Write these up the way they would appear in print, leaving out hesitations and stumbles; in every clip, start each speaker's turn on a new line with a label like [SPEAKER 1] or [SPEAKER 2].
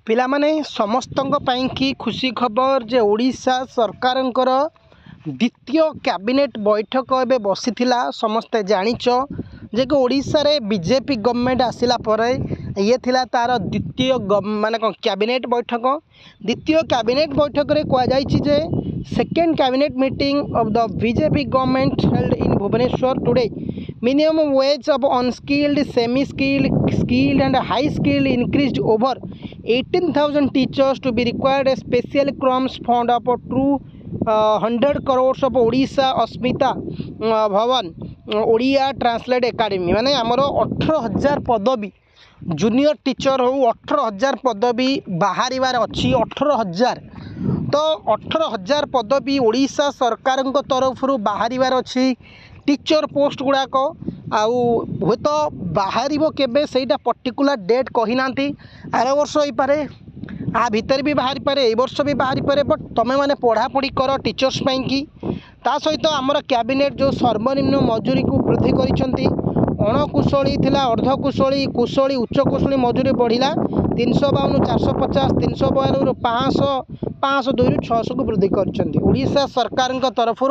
[SPEAKER 1] पिलामाने समस्तंक ପାଇଁ कि खुशी खबर जे ओडिशा सरकारंकर द्वितीय कैबिनेट बैठक एवं बसीथिला समस्ते जानिच जे कि ओडिशा रे बीजेपी गवर्नमेंट आसिला परे ये थिला तार द्वितीय माने कैबिनेट बैठक। द्वितीय कैबिनेट बैठक रे कह जायछि जे second cabinet meeting of the BJP government held in Bhubaneswar today minimum wage of unskilled, semi-skilled, skilled and high skilled increased over 18,000 teachers to be required a special crumbs fund of 100 crores of Odisha Asmita Bhavan Odia Translate Academy माने आमर 18,000 पदवी junior teacher हो 18,000 पदवी बाहर अच्छी 18,000 तो 18,000 पदवी ओडिशा सरकार तरफ बाहर अच्छी टीचर पोस्ट गुड़ाक आउ हे तो बाहर केबे सेटा पर्टिकुलर डेट कही ना आर वर्ष हो पारे आ भितर भी बाहरी पारे ए वर्ष भी बाहरी पारे बट तमें मैंने पढ़ापढ़ी कर टीचर्स की ता सहित आमर कैबिनेट जो सर्वनिम्न मजूरी को वृद्धि करिसेंती अणकुशली थिला अर्धकुशली कुशली उच्च कुशली मजूरी बढ़िला 352 450 352 500 502 600 को वृद्धि कर ओडिशा सरकार तरफ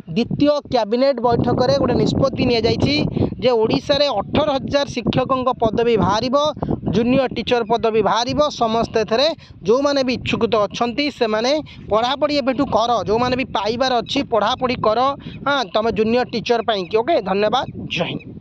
[SPEAKER 1] द्वितीय कैबिनेट बैठक में गोटे निष्पत्ति नि जाइछि जे ओडिशा रे 18,000 शिक्षकों पदवी बाहर जूनियर टीचर पदवी बाहर समस्ते थे जो मैंने भी इच्छुक अच्छा से मैंने पढ़ापढ़ी एबेठू कर जो मैंने भी पाइबार अच्छी पढ़ापढ़ी कर हाँ तुम जूनियर टीचर पाई ओके धन्यवाद जय हिंद।